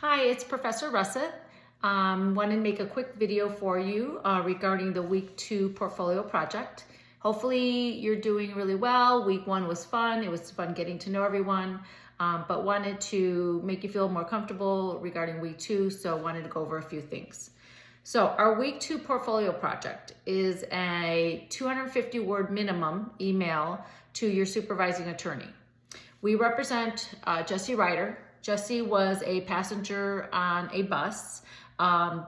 Hi, it's Professor Russet. Want to make a quick video for you regarding the week 2 portfolio project. Hopefully you're doing really well. Week 1 was fun. It was fun getting to know everyone, but wanted to make you feel more comfortable regarding week 2, so wanted to go over a few things. So our week 2 portfolio project is a 250 word minimum email to your supervising attorney. We represent Jesse Ryder. Jesse was a passenger on a bus,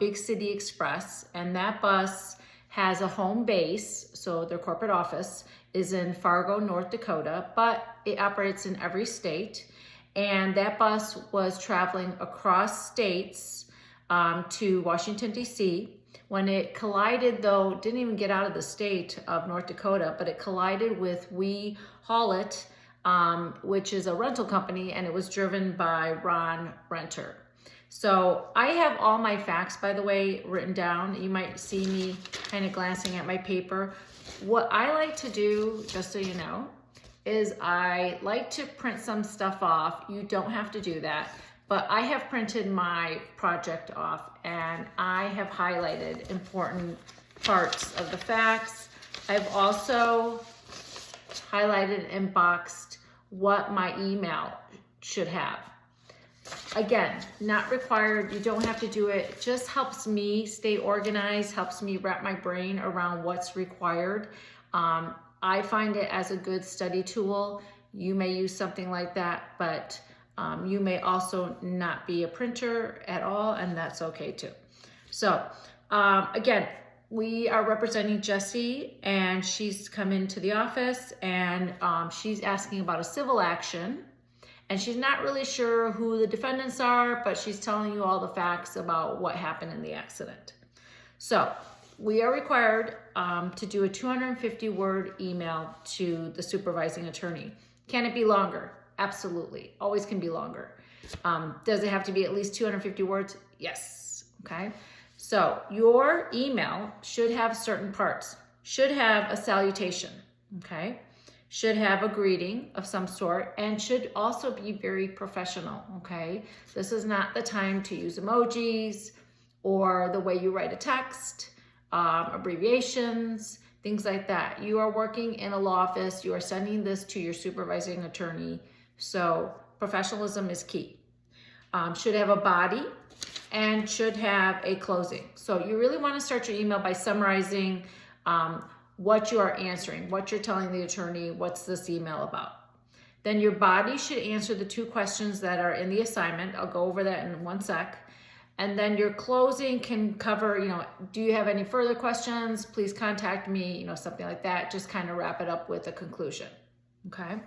Big City Express, and that bus has a home base, so their corporate office is in Fargo, North Dakota, but it operates in every state. And that bus was traveling across states to Washington, D.C. When it collided, though, didn't even get out of the state of North Dakota, but it collided with We Haul It, which is a rental company, and it was driven by Ron Renter. So I have all my facts, by the way, written down. You might see me kind of glancing at my paper. What I like to do, just so you know, is I like to print some stuff off. You don't have to do that, but I have printed my project off and I have highlighted important parts of the facts. I've also highlighted and boxed what my email should have. Again, not required. You don't have to do it. It just helps me stay organized, helps me wrap my brain around what's required. I find it as a good study tool. You may use something like that, but you may also not be a printer at all, and that's okay too. So again, we are representing Jessie, and she's come into the office, and she's asking about a civil action, and she's not really sure who the defendants are, but she's telling you all the facts about what happened in the accident. So we are required to do a 250-word email to the supervising attorney. Can it be longer? Absolutely. Always can be longer. Does it have to be at least 250 words? Yes. Okay. So your email should have certain parts. Should have a salutation. Okay. Should have a greeting of some sort, and should also be very professional. Okay. This is not the time to use emojis or the way you write a text, abbreviations, things like that. You are working in a law office. You are sending this to your supervising attorney. So professionalism is key. Should have a body and should have a closing. So you really want to start your email by summarizing what you are answering, what you're telling the attorney, what's this email about. Then your body should answer the 2 questions that are in the assignment. I'll go over that in one sec. And then your closing can cover, do you have any further questions? Please contact me, something like that. Just kind of wrap it up with a conclusion, okay?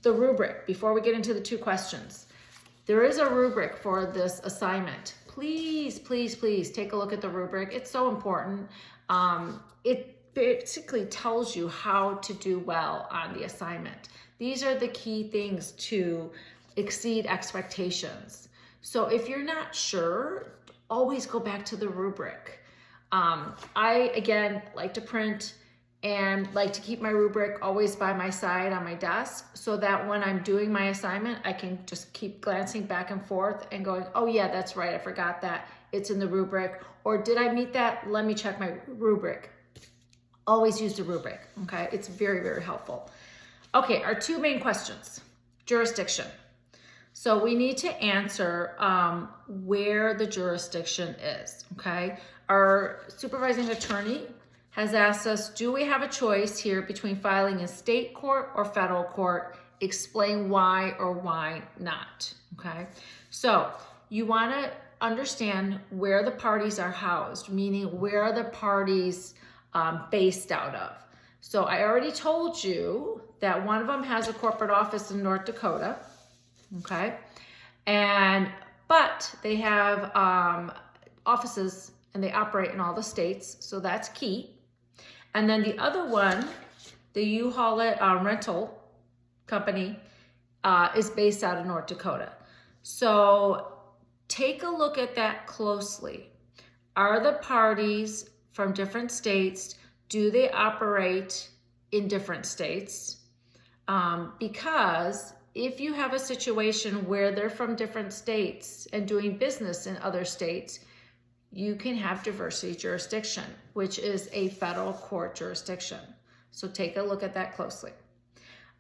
The rubric, before we get into the 2 questions, there is a rubric for this assignment. Please, please, please take a look at the rubric. It's so important. It basically tells you how to do well on the assignment. These are the key things to exceed expectations. So if you're not sure, always go back to the rubric. I, again, like to print and like to keep my rubric always by my side on my desk so that when I'm doing my assignment, I can just keep glancing back and forth and going, oh yeah, that's right, I forgot that. It's in the rubric. Or did I meet that? Let me check my rubric. Always use the rubric, okay? It's very, very helpful. Okay, our 2 main questions. Jurisdiction. So we need to answer where the jurisdiction is, okay? Our supervising attorney has asked us, do we have a choice here between filing in state court or federal court? Explain why or why not, okay? So you want to understand where the parties are housed, meaning where are the parties based out of. So I already told you that one of them has a corporate office in North Dakota, okay? But they have offices and they operate in all the states, so that's key. And then the other one, the U-Haul It rental company, is based out of North Dakota. So take a look at that closely. Are the parties from different states, do they operate in different states? Because if you have a situation where they're from different states and doing business in other states, you can have diversity jurisdiction, which is a federal court jurisdiction. So take a look at that closely.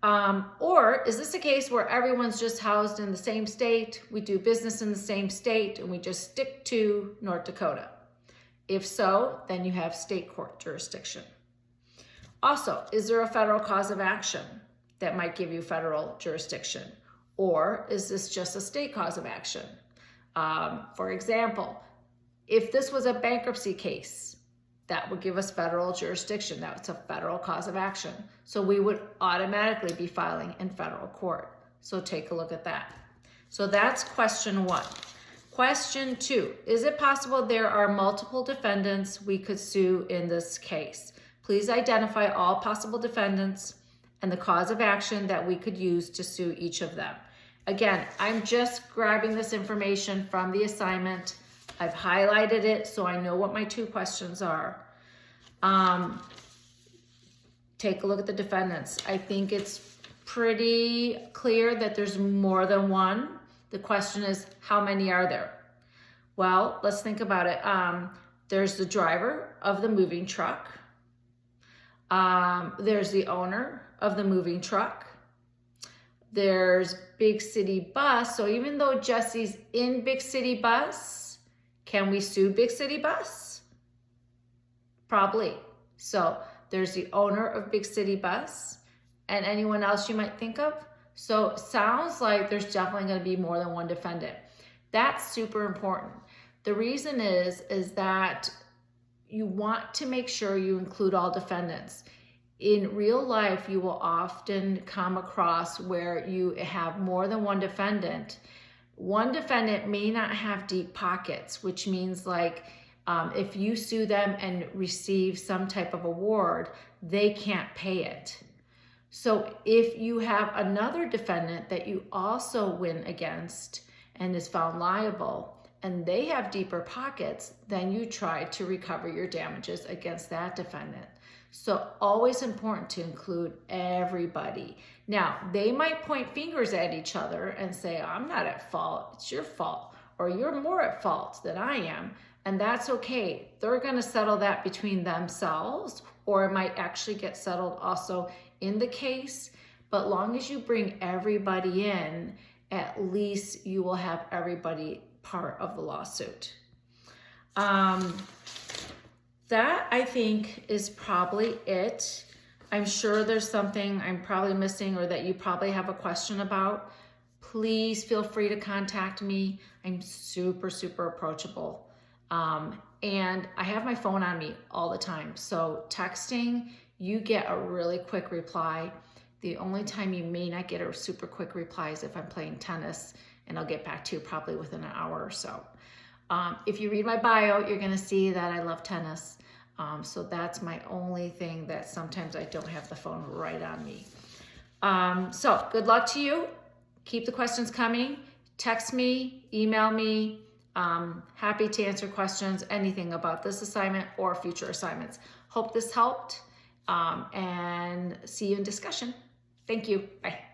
Or is this a case where everyone's just housed in the same state, we do business in the same state, and we just stick to North Dakota? If so, then you have state court jurisdiction. Also, is there a federal cause of action that might give you federal jurisdiction? Or is this just a state cause of action? For example, if this was a bankruptcy case, that would give us federal jurisdiction. That's a federal cause of action. So we would automatically be filing in federal court. So take a look at that. So that's question 1. Question 2, is it possible there are multiple defendants we could sue in this case? Please identify all possible defendants and the cause of action that we could use to sue each of them. Again, I'm just grabbing this information from the assignment. I've highlighted it so I know what my 2 questions are. Take a look at the defendants. I think it's pretty clear that there's more than one. The question is, how many are there? Well, let's think about it. There's the driver of the moving truck. There's the owner of the moving truck. There's Big City Bus. So even though Jesse's in Big City Bus, can we sue Big City Bus? Probably. So there's the owner of Big City Bus and anyone else you might think of. So sounds like there's definitely going to be more than one defendant. That's super important. The reason is that you want to make sure you include all defendants. In real life, you will often come across where you have more than one defendant. One defendant may not have deep pockets, which means like if you sue them and receive some type of award, they can't pay it. So if you have another defendant that you also win against and is found liable, and they have deeper pockets, then you try to recover your damages against that defendant. So always important to include everybody. Now, they might point fingers at each other and say, I'm not at fault, it's your fault, or you're more at fault than I am, and that's okay. They're gonna settle that between themselves, or it might actually get settled also in the case, but long as you bring everybody in, at least you will have everybody part of the lawsuit. That I think is probably it. I'm sure there's something I'm probably missing or that you probably have a question about. Please feel free to contact me. I'm super, super approachable. And I have my phone on me all the time. So texting, you get a really quick reply. The only time you may not get a super quick reply is if I'm playing tennis, and I'll get back to you probably within an hour or so. If you read my bio, you're gonna see that I love tennis. So that's my only thing that sometimes I don't have the phone right on me. So good luck to you. Keep the questions coming. Text me, email me. Happy to answer questions, anything about this assignment or future assignments. Hope this helped, and see you in discussion. Thank you. Bye.